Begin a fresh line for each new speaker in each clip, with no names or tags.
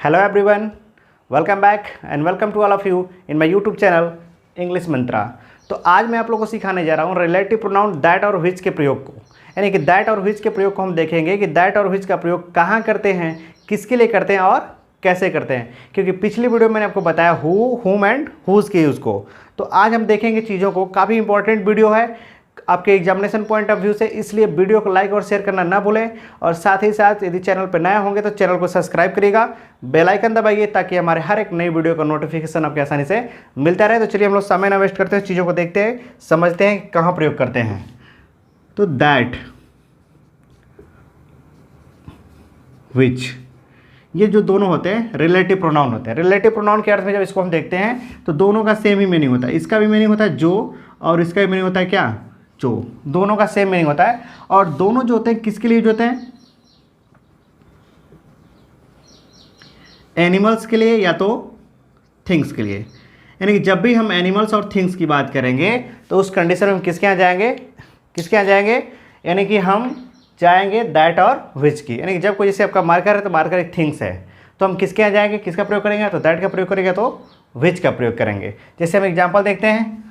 Hello everyone, welcome back and welcome to all of you in my YouTube channel English Mantra. तो आज मैं आप लोगों को सिखाने जा रहा हूँ रिलेटिव प्रोनाउन दैट और व्हिच के प्रयोग को, यानी कि दैट और व्हिच के प्रयोग को हम देखेंगे कि दैट और व्हिच का प्रयोग कहाँ करते हैं, किसके लिए करते हैं और कैसे करते हैं। क्योंकि पिछली वीडियो में मैंने आपको बताया हु, हुम एंड हुज के यूज़ को। तो आज हम देखेंगे चीज़ों को, काफ़ी इंपॉर्टेंट वीडियो है आपके एग्जामिनेशन पॉइंट ऑफ व्यू से, इसलिए वीडियो को लाइक और शेयर करना ना भूलें। और साथ ही साथ यदि चैनल पर नया होंगे तो चैनल को सब्सक्राइब करिएगा, बेल आइकन दबाइए ताकि हमारे हर एक नई वीडियो का नोटिफिकेशन आपके आसानी से मिलता रहे। तो चलिए हम लोग समय ना वेस्ट करते हैं, चीज़ों को देखते हैं, समझते हैं कहाँ प्रयोग करते हैं। तो दैट, विच, ये जो दोनों होते हैं रिलेटिव प्रोनाउन होते हैं। रिलेटिव प्रोनाउन के अर्थ में जब इसको हम देखते हैं तो दोनों का सेम ही मीनिंग होता है। इसका भी मीनिंग होता है जो, और इसका भी मीनिंग होता है क्या, जो। दोनों का सेम मीनिंग होता है। और दोनों जो होते हैं किसके लिए यूज होते हैं, एनिमल्स के लिए या तो थिंग्स के लिए। यानी कि जब भी हम एनिमल्स और थिंग्स की बात करेंगे तो उस कंडीशन में हम किसके यहाँ जाएंगे, किसके यहाँ जाएंगे, यानी कि हम जाएंगे दैट और विच की। यानी कि जब कोई जैसे आपका मार्कर है तो मार्कर एक थिंग्स है, तो हम किसके यहाँ जाएंगे, किसका प्रयोग करेंगे, तो दैट का प्रयोग करेंगे, तो विच का प्रयोग करेंगे। जैसे हम एग्जाम्पल देखते हैं,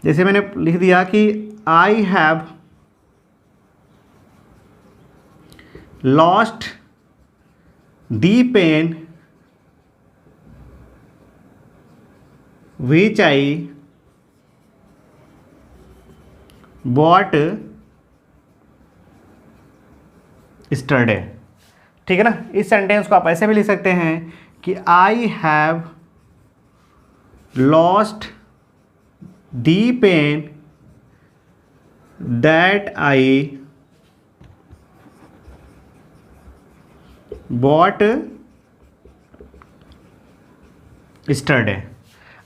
जैसे मैंने लिख दिया कि I have lost the pen which I bought yesterday. ठीक है ना। इस सेंटेंस को आप ऐसे भी लिख सकते हैं कि I have lost the pen that I bought yesterday.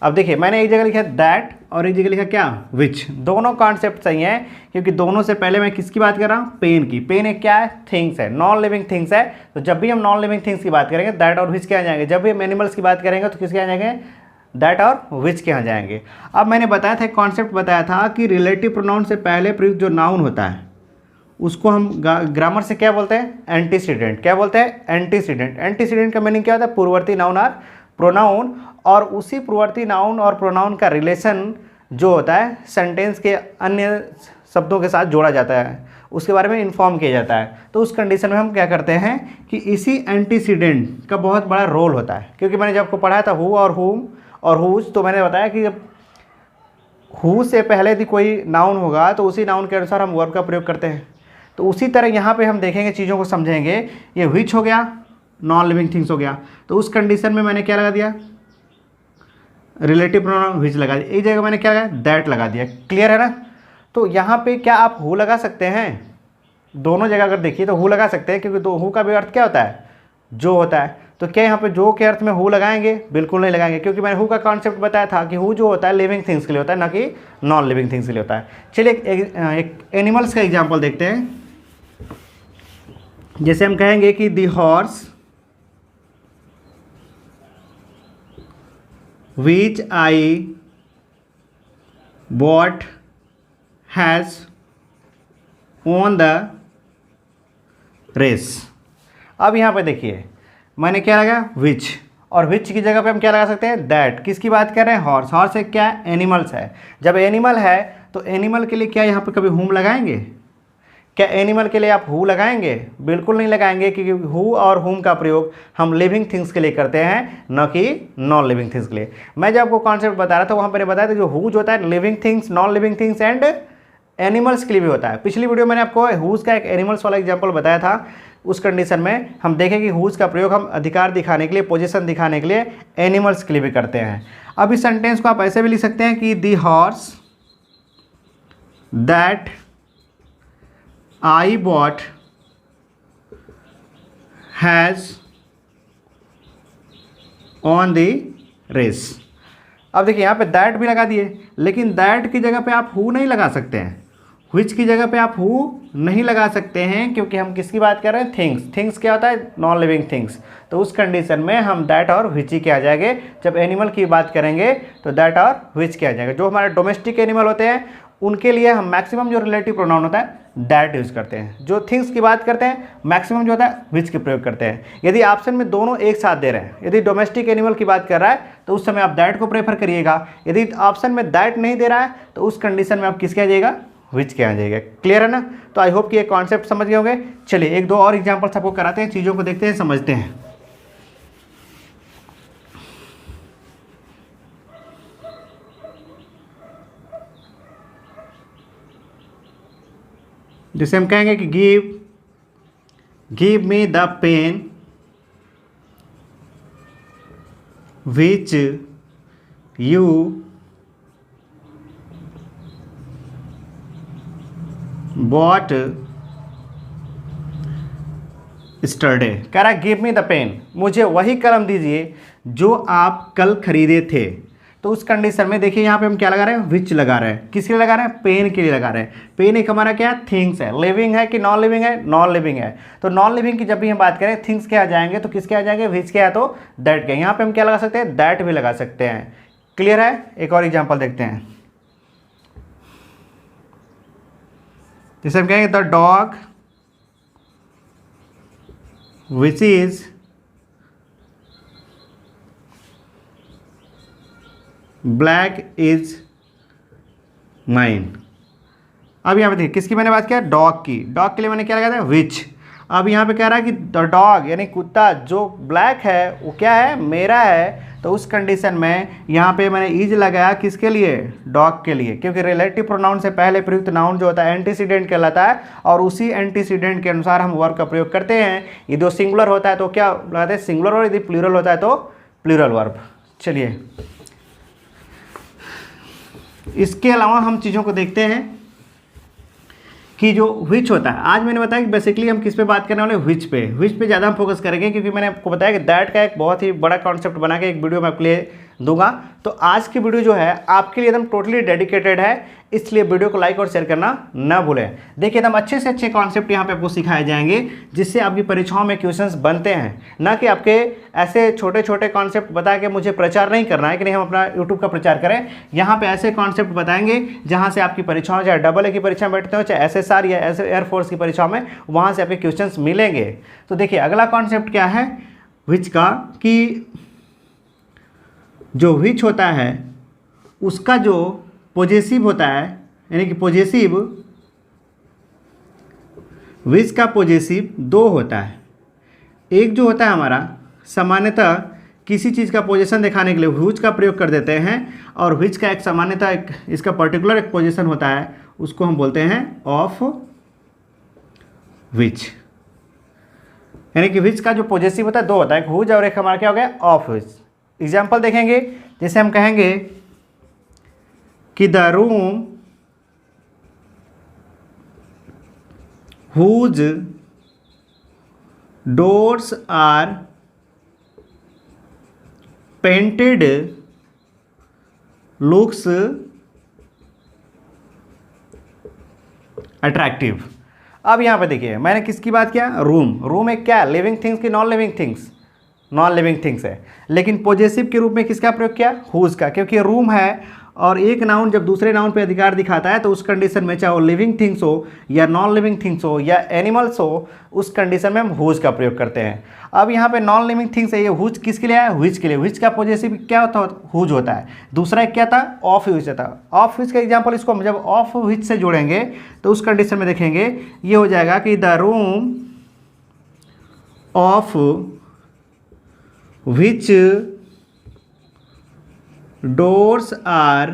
अब देखिए मैंने एक जगह लिखा दैट और एक जगह लिखा क्या, विच। दोनों कॉन्सेप्ट सही हैं क्योंकि दोनों से पहले मैं किसकी बात कर रहा हूँ, पेन की। पेन एक क्या है, थिंग्स है, नॉन लिविंग थिंग्स है। तो जब भी हम नॉन लिविंग थिंग्स की बात करेंगे दैट और विच के यहाँ जाएंगे। जब भी हम एनिमल्स की बात करेंगे तो किसके यहाँ जाएंगे, दैट और विच के यहाँ जाएंगे। अब मैंने बताया था, एक कॉन्सेप्ट बताया था कि रिलेटिव प्रोनाउन से पहले प्रयुक्त जो नाउन होता है उसको हम ग्रामर से क्या बोलते हैं, एंटीसीडेंट। क्या बोलते हैं, एंटीसीडेंट। एंटीसीडेंट का मीनिंग क्या होता है, पूर्ववर्ती नाउन और प्रोनाउन। और उसी पूर्ववर्ती नाउन और प्रोनाउन का रिलेशन जो होता है सेंटेंस के अन्य शब्दों के साथ जोड़ा जाता है, उसके बारे में इन्फॉर्म किया जाता है। तो उस कंडीशन में हम क्या करते हैं कि इसी एंटीसीडेंट का बहुत बड़ा रोल होता है। क्योंकि मैंने जब आपको पढ़ाया था हु और हुम और हुज, तो मैंने बताया कि जब हु से पहले यदि कोई नाउन होगा तो उसी नाउन के अनुसार हम वर्ब का प्रयोग करते हैं। तो उसी तरह यहाँ पे हम देखेंगे, चीज़ों को समझेंगे। ये व्हिच हो गया, नॉन लिविंग थिंग्स हो गया। तो उस कंडीशन में मैंने क्या लगा दिया, रिलेटिव प्रोनाउन व्हिच लगा दिया। एक जगह मैंने क्या लगाया, दैट लगा दिया। क्लियर है ना। तो यहाँ पे क्या आप हु लगा सकते हैं, दोनों जगह अगर देखिए तो हु लगा सकते हैं, क्योंकि हु का भी अर्थ क्या होता है, जो होता है। तो क्या यहाँ पे जो के अर्थ में हु लगाएंगे, बिल्कुल नहीं लगाएंगे, क्योंकि मैंने हु का कॉन्सेप्ट बताया था कि हु जो होता है लिविंग थिंग्स के लिए होता है, ना कि नॉन लिविंग थिंग्स के लिए होता है। चलिए एक एनिमल्स का एग्जाम्पल देखते हैं। जैसे हम कहेंगे कि the horse which I bought has won the race। अब यहाँ पे देखिए मैंने क्या लगा, विच, और विच की जगह पे हम क्या लगा सकते हैं, दैट। किसकी बात कर रहे हैं, हॉर्स। हॉर्स एक क्या है, एनिमल्स है। जब एनिमल है तो एनिमल के लिए क्या यहाँ पे कभी हुम लगाएंगे, क्या एनिमल के लिए आप हु लगाएंगे, बिल्कुल नहीं लगाएंगे, क्योंकि हु और हुम का प्रयोग हम लिविंग थिंग्स के लिए करते हैं, न कि नॉन लिविंग थिंग्स के लिए। मैं जब आपको कॉन्सेप्ट बता रहा था वहाँ मैंने बताया था जो हु जो होता है living things, non living things and animals के लिए भी होता है। पिछली वीडियो मैंने आपको हुज का एक एनिमल्स वाला एग्जाम्पल बताया था। उस कंडीशन में हम देखें कि हुज का प्रयोग हम अधिकार दिखाने के लिए, पोजिशन दिखाने के लिए एनिमल्स के लिए भी करते हैं। अब इस सेंटेंस को आप ऐसे भी लिख सकते हैं कि the horse that I bought has on the race। अब देखिए यहाँ पे दैट भी लगा दिए, लेकिन दैट की जगह पे आप हु नहीं लगा सकते हैं, व्हिच की जगह पे आप हु नहीं लगा सकते हैं, क्योंकि हम किसकी बात कर रहे हैं, थिंग्स। थिंग्स क्या होता है, नॉन लिविंग थिंग्स। तो उस कंडीशन में हम दैट और व्हिच ही के आ जाएंगे। जब एनिमल की बात करेंगे तो दैट और व्हिच के आ जाएंगे। जो हमारे डोमेस्टिक एनिमल होते हैं उनके लिए हम मैक्सिमम जो रिलेटिव प्रोनाउन होता है दैट यूज़ करते हैं। जो थिंग्स की बात करते हैं मैक्सिमम जो होता है विच के प्रयोग करते हैं। यदि ऑप्शन में दोनों एक साथ दे रहे हैं, यदि डोमेस्टिक एनिमल की बात कर रहा है तो उस समय आप दैट को प्रेफर करिएगा। यदि ऑप्शन में दैट नहीं दे रहा है तो उस कंडीशन में आप किसके आ जाइएगा, विच के आ जाइएगा। क्लियर है ना? तो आई होप कि ये कॉन्सेप्ट समझ गए होंगे। चलिए एक दो और एग्जाम्पल्स आपको कराते हैं, चीज़ों को देखते हैं, समझते हैं। जैसे हम कहेंगे कि give me the pen which you bought yesterday. कह रहा है गिव मी द पेन, मुझे वही कलम दीजिए जो आप कल खरीदे थे। तो उस कंडीशन में देखिए यहाँ पे हम क्या लगा रहे हैं, विच लगा रहे हैं। किसके लिए लगा रहे हैं, पेन के लिए लगा रहे हैं। पेन एक हमारा क्या है, थिंग्स है। लिविंग है कि नॉन लिविंग है, नॉन लिविंग है। तो नॉन लिविंग की जब भी हम बात करें थिंग्स के आ जाएंगे तो किसके आ जाएंगे, विच के है तो दैट के। यहाँ पे हम क्या लगा सकते हैं, दैट भी लगा सकते हैं। क्लियर है? एक और एग्जाम्पल देखते हैं। जैसे हम कहेंगे the dog which is black is mine. अब यहाँ पे देखिए किसकी मैंने बात किया, डॉग की। डॉग के लिए मैंने क्या लगाया था, विच। अब यहाँ पे कह रहा है कि द डॉग यानी कुत्ता जो ब्लैक है वो क्या है, मेरा है। तो उस कंडीशन में यहाँ पे मैंने इज लगाया किसके लिए, डॉग के लिए, क्योंकि रिलेटिव प्रोनाउन से पहले प्रयुक्त नाउन जो होता है एंटीसीडेंट कहलाता है और उसी एंटीसीडेंट के अनुसार हम वर्ब का प्रयोग करते हैं। यदि सिंगुलर होता है तो क्या लगाते हैं, सिंगुलर, और यदि प्लूरल होता है तो प्लूरल वर्ब। चलिए इसके अलावा हम चीज़ों को देखते हैं कि जो विच होता है। आज मैंने बताया कि बेसिकली हम किस पे बात करने वाले, विच पे ज़्यादा हम फोकस करेंगे, क्योंकि मैंने आपको बताया कि दैट का एक बहुत ही बड़ा कॉन्सेप्ट बना के एक वीडियो मैं आपके लिए दूंगा। तो आज की वीडियो जो है आपके लिए एकदम टोटली डेडिकेटेड है, इसलिए वीडियो को लाइक और शेयर करना ना भूलें। देखिए एकदम अच्छे से अच्छे कॉन्सेप्ट यहाँ पे आपको सिखाए जाएंगे जिससे आपकी परीक्षाओं में क्वेश्चंस बनते हैं। ना कि आपके ऐसे छोटे छोटे कॉन्सेप्ट बता के मुझे प्रचार नहीं करना है कि नहीं हम अपना यूट्यूब का प्रचार करें। यहाँ पे ऐसे कॉन्सेप्ट बताएंगे जहाँ से आपकी परीक्षाओं, चाहे डबल ए की परीक्षा में बैठते हो, चाहे SSR या एयरफोर्स की परीक्षाओं में, वहाँ से आपके क्वेश्चंस मिलेंगे। तो देखिए अगला कॉन्सेप्ट क्या है विच का, कि जो विच होता है उसका जो पॉजेसिव होता है, यानी कि पॉजेसिव, विच का पॉजेसिव दो होता है। एक जो होता है हमारा सामान्यतः किसी चीज़ का पोजीशन दिखाने के लिए व्हिच का प्रयोग कर देते हैं, और व्हिच का एक सामान्यतः एक इसका पर्टिकुलर एक पोजीशन होता है, उसको हम बोलते हैं ऑफ विच। यानी कि विच का जो पॉजेसिव होता है दो होता है, एक व्हिच और एक हमारा क्या हो गया, ऑफ विच। एग्जाम्पल देखेंगे, जैसे हम कहेंगे कि the room whose doors are painted looks attractive. अब यहाँ पे देखिए मैंने किसकी बात किया, रूम एक क्या है, लिविंग थिंग्स की non living things, non living things है। लेकिन पॉजेसिव के रूप में किसका प्रयोग किया, हुज का, क्योंकि रूम है और एक नाउन जब दूसरे नाउन पे अधिकार दिखाता है तो उस कंडीशन में चाहे वो लिविंग थिंग्स हो या नॉन लिविंग थिंग्स हो या एनिमल्स हो, उस कंडीशन में हम हुज का प्रयोग करते हैं। अब यहाँ पे नॉन लिविंग थिंग्स है, ये हुज किसके लिए है, व्हिच के लिए। व्हिच का पॉजेसिव क्या होता है, हुज होता है। दूसरा एक क्या था, ऑफ व्हिच था। ऑफ व्हिच का एग्जाम्पल, इसको हम जब ऑफ व्हिच से जोड़ेंगे तो उस कंडीशन में देखेंगे ये हो जाएगा कि the room of which doors are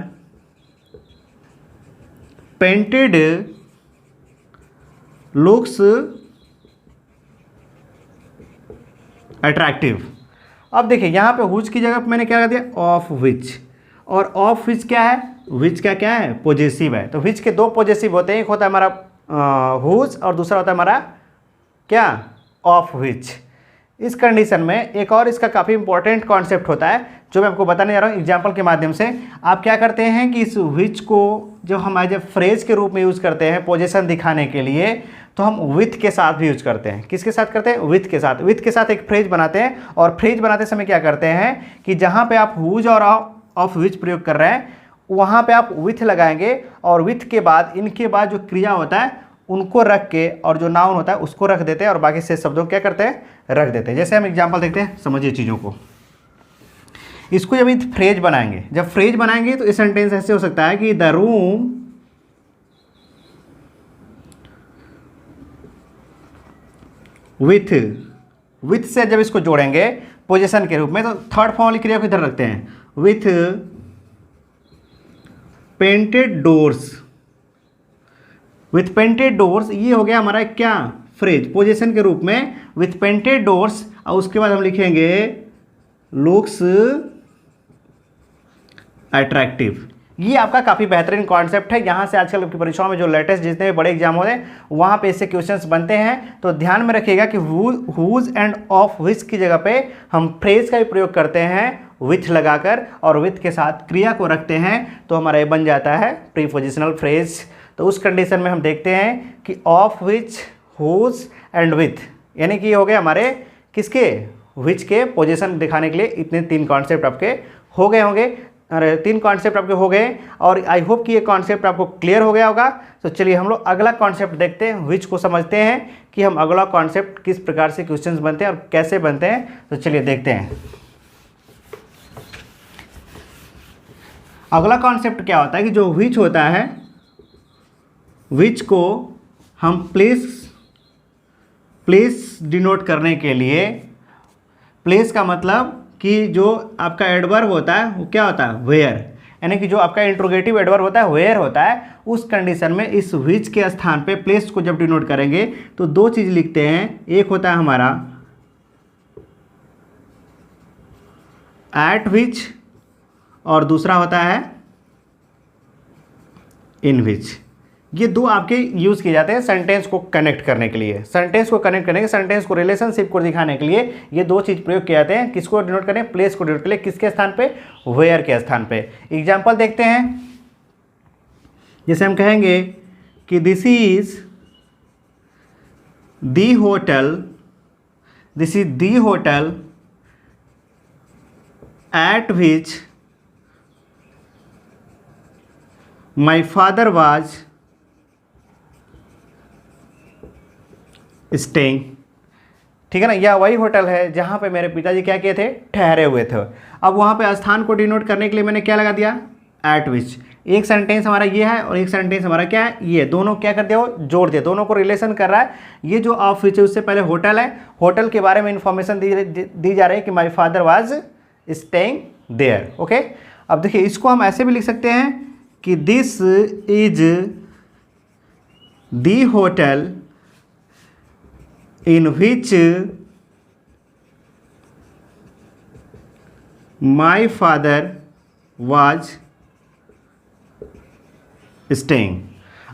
painted looks attractive। अब देखिए यहाँ पे हुज की जगह पे मैंने क्या कर दिया, ऑफ विच। और ऑफ विच क्या है, विच का क्या है, पॉजेसिव है। तो विच के दो पॉजेसिव होते हैं, एक होता है हमारा हुज और दूसरा होता है हमारा क्या, ऑफ विच। इस कंडीशन में एक और इसका काफ़ी इंपॉर्टेंट कॉन्सेप्ट होता है जो मैं आपको बताने जा रहा हूँ एग्जांपल के माध्यम से। आप क्या करते हैं कि इस विच को जो हम एज ए फ्रेज के रूप में यूज़ करते हैं पोजीशन दिखाने के लिए, तो हम विथ के साथ भी यूज करते हैं। किसके साथ करते हैं, विथ के साथ। विथ के साथ एक फ्रेज बनाते हैं, और फ्रेज बनाते समय क्या करते हैं कि जहाँ पे आप हुज और ऑफ विच प्रयोग कर रहे हैं वहाँ पे आप विथ लगाएंगे, और विथ के बाद इनके बाद जो क्रिया होता है उनको रख के और जो नाउन होता है उसको रख देते हैं और बाकी से शब्दों को क्या करते हैं, रख देते हैं। जैसे हम एग्जांपल देखते हैं, समझिए चीज़ों को। इसको जब फ्रेज बनाएंगे, जब फ्रेज बनाएंगे तो ये सेंटेंस ऐसे हो सकता है कि द रूम विथ से जब इसको जोड़ेंगे पोजीशन के रूप में, तो थर्ड फॉर्म वाली क्रिया को इधर रखते हैं, with painted doors. With painted doors, ये हो गया हमारा क्या, फ्रेज, पोजीशन के रूप में विथ पेंटेड डोर्स। और उसके बाद हम लिखेंगे लुक्स अट्रैक्टिव। ये आपका काफ़ी बेहतरीन कॉन्सेप्ट है। यहाँ से आजकल की परीक्षाओं में जो लेटेस्ट जितने भी बड़े एग्जाम होते हैं वहाँ पे इससे क्वेश्चंस बनते हैं। तो ध्यान में रखिएगा कि हुज एंड ऑफ विच की जगह पे हम फ्रेज का भी प्रयोग करते हैं विथ लगाकर, और विथ के साथ क्रिया को रखते हैं तो हमारा ये बन जाता है प्रीपोजिशनल फ्रेज। तो उस कंडीशन में हम देखते हैं कि of which, whose and with, यानी कि ये हो गए हमारे किसके, विच के पोजीशन दिखाने के लिए इतने 3 कॉन्सेप्ट आपके हो गए होंगे। अरे 3 कॉन्सेप्ट आपके हो गए, और आई होप कि ये कॉन्सेप्ट आपको क्लियर हो गया होगा। तो चलिए हम लोग अगला कॉन्सेप्ट देखते हैं, विच को समझते हैं कि हम अगला कॉन्सेप्ट किस प्रकार से क्वेश्चंस बनते हैं और कैसे बनते हैं। तो चलिए देखते हैं अगला कॉन्सेप्ट क्या होता है कि जो विच होता है, विच को हम प्लेस डिनोट करने के लिए, प्लेस का मतलब कि जो आपका एडवर्ब होता है वो क्या होता है, वेयर, यानी कि जो आपका इंट्रोगेटिव एडवर्ब होता है वेयर होता है। उस कंडीशन में इस विच के स्थान पे प्लेस को जब डिनोट करेंगे तो 2 चीज़ लिखते हैं, एक होता है हमारा एट विच और दूसरा होता है इन विच। ये 2 आपके यूज़ किए जाते हैं सेंटेंस को कनेक्ट करने के लिए। सेंटेंस को कनेक्ट करने के, सेंटेंस को, रिलेशनशिप को दिखाने के लिए ये 2 चीज़ प्रयोग किए जाते हैं। किसको डिनोट करें, प्लेस को डिनोट के लिए, किसके स्थान पे, वेयर के स्थान पे। एग्जाम्पल देखते हैं, जैसे हम कहेंगे कि this is the hotel, this is the hotel eight which my father was staying. ठीक है ना, यह वही होटल है जहाँ पे मेरे पिताजी क्या किए थे, ठहरे हुए थे। अब वहाँ पे स्थान को डिनोट करने के लिए मैंने क्या लगा दिया, एट विच। एक सेंटेंस हमारा ये है और एक सेंटेंस हमारा क्या है, ये, दोनों क्या कर दिया, वो जोड़ दिया, दोनों को रिलेशन कर रहा है। ये जो ऑफ विच है उससे पहले होटल है, होटल के बारे में इंफॉर्मेशन दी जा रही है कि my father was staying there. Okay, अब देखिए इसको हम ऐसे भी लिख सकते हैं कि this is the hotel in which my father was staying।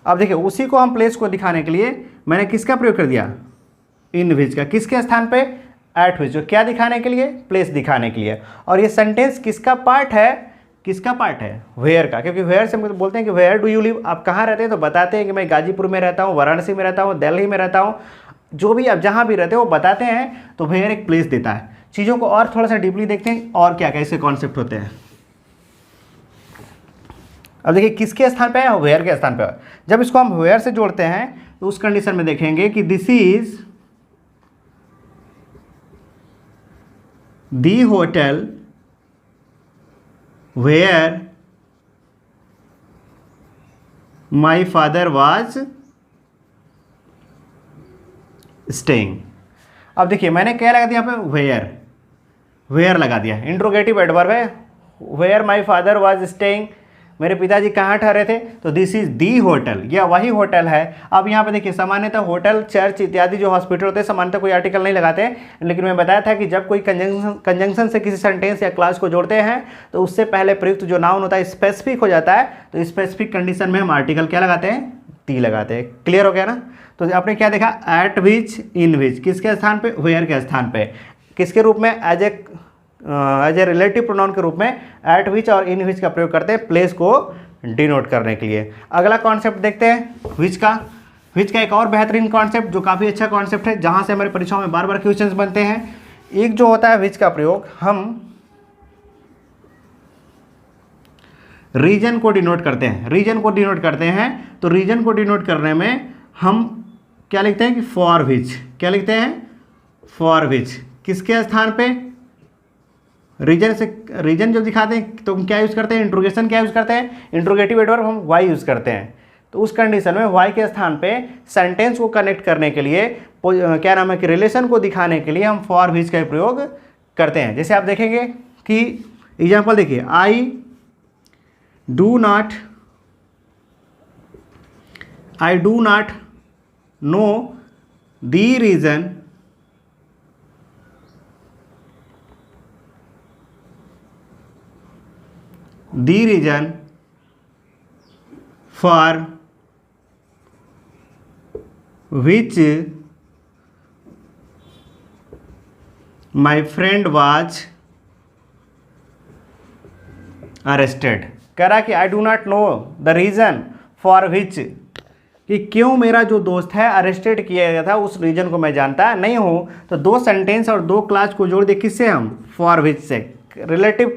अब देखिए उसी को हम प्लेस को दिखाने के लिए मैंने किसका प्रयोग कर दिया, इन विच का, किसके स्थान पे, एट विच, जो क्या दिखाने के लिए, प्लेस दिखाने के लिए। और ये सेंटेंस किसका पार्ट है, किसका पार्ट है, वेयर का, क्योंकि वेयर से हम बोलते हैं कि वेयर डू यू लिव, आप कहाँ रहते हैं, तो बताते हैं कि मैं गाजीपुर में रहता हूँ, वाराणसी में रहता हूँ, दिल्ली में रहता हूँ, जो भी आप जहाँ भी रहते हो वो बताते हैं। तो वेयर एक प्लेस देता है। चीज़ों को और थोड़ा सा डीपली देखते हैं और क्या कैसे कॉन्सेप्ट होते हैं। अब देखिए किसके स्थान पे है, वेयर के स्थान पे है। जब इसको हम वेयर से जोड़ते हैं तो उस कंडीशन में देखेंगे कि this is the hotel where my father was staying. अब देखिए मैंने क्या लगा दिया यहाँ पे, वेयर, वेयर लगा दिया, इंट्रोगेटिव एडवर्ब है, where my father was staying, मेरे पिताजी कहाँ ठहरे थे, तो दिस इज दी होटल, यह वही होटल है। अब यहाँ पे देखिए सामान्यतः होटल, चर्च इत्यादि जो हॉस्पिटल होते हैं सामान्यतः कोई आर्टिकल नहीं लगाते हैं, लेकिन मैं बताया था कि जब कोई कंजंक्शन से किसी सेंटेंस या क्लास को जोड़ते हैं तो उससे पहले प्रयुक्त जो नाउन होता है स्पेसिफिक हो जाता है। तो स्पेसिफिक कंडीशन में हम आर्टिकल क्या लगाते हैं, दी लगाते हैं। क्लियर हो गया ना। तो आपने क्या देखा, एट विच, इन विच, किसके स्थान पे, वेयर के स्थान पे, किसके रूप में, एज ए रिलेटिव प्रोनाउन के रूप में एट विच और इन विच का प्रयोग करते हैं प्लेस को डिनोट करने के लिए। अगला कॉन्सेप्ट देखते हैं विच का। विच का एक और बेहतरीन कॉन्सेप्ट जो काफ़ी अच्छा कॉन्सेप्ट है, जहाँ से हमारी परीक्षाओं में बार बार क्वेश्चंस बनते हैं। एक जो होता है विच का प्रयोग, हम रीजन को डिनोट करते हैं, रीजन को डिनोट करते हैं। तो रीजन को डिनोट करने में हम क्या लिखते हैं कि फॉर विच, क्या लिखते हैं, फॉर विच, किसके स्थान पे, रीजन से, रीजन जब दिखाते हैं तो हम क्या यूज़ करते हैं, इंट्रोगेशन क्या यूज़ करते हैं, इंट्रोगेटिव एडवर्ब हम वाई यूज़ करते हैं। तो उस कंडीशन में वाई के स्थान पे सेंटेंस को कनेक्ट करने के लिए क्या नाम है कि रिलेशन को दिखाने के लिए हम फॉर विच का प्रयोग करते हैं। जैसे आप देखेंगे कि एग्जाम्पल देखिए, आई do not know the reason for which my friend was arrested. कह रहा कि I do not know the reason for which, कि क्यों मेरा जो दोस्त है अरेस्टेड किया गया था, उस रीजन को मैं जानता नहीं हूँ। तो दो सेंटेंस और दो क्लास को जोड़ दिए, किससे, हम फॉर विच से, रिलेटिव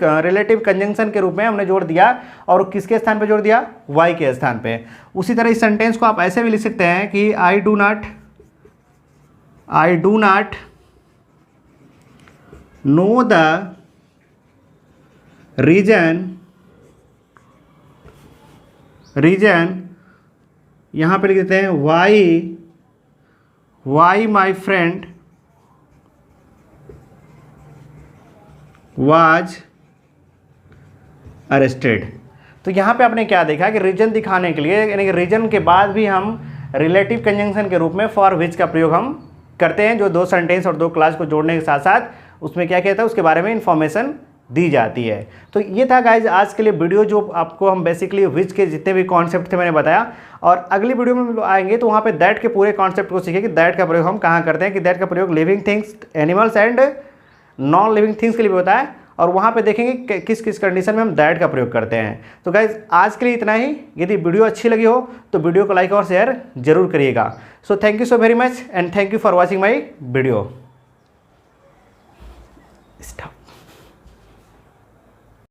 कंजंक्शन के रूप में हमने जोड़ दिया, और किसके स्थान पे जोड़ दिया, वाई के स्थान पे। उसी तरह इस सेंटेंस को आप ऐसे भी लिख सकते हैं कि I do not know the reason यहाँ पे लिख देते हैं why my friend was arrested. तो यहाँ पे आपने क्या देखा कि रीजन दिखाने के लिए, यानी कि रीजन के बाद भी हम रिलेटिव कंजंक्शन के रूप में फॉर विच का प्रयोग हम करते हैं, जो दो सेंटेंस और दो क्लास को जोड़ने के साथ साथ उसमें क्या कहता है, उसके बारे में इंफॉर्मेशन दी जाती है। तो ये था गाइज आज के लिए वीडियो, जो आपको हम बेसिकली विच के जितने भी कॉन्सेप्ट थे मैंने बताया। और अगली वीडियो में हम आएंगे तो वहाँ पे दैट के पूरे कॉन्सेप्ट को सीखेंगे कि दैट का प्रयोग हम कहाँ करते हैं, कि दैट का प्रयोग living things, animals and non living things के लिए भी होता है, और वहाँ पे देखेंगे कि किस किस कंडीशन में हम दैट का प्रयोग करते हैं। तो गाइज आज के लिए इतना ही। यदि वीडियो अच्छी लगी हो तो वीडियो को लाइक और शेयर जरूर करिएगा। So thank you so very much and thank you for watching my video. Stop.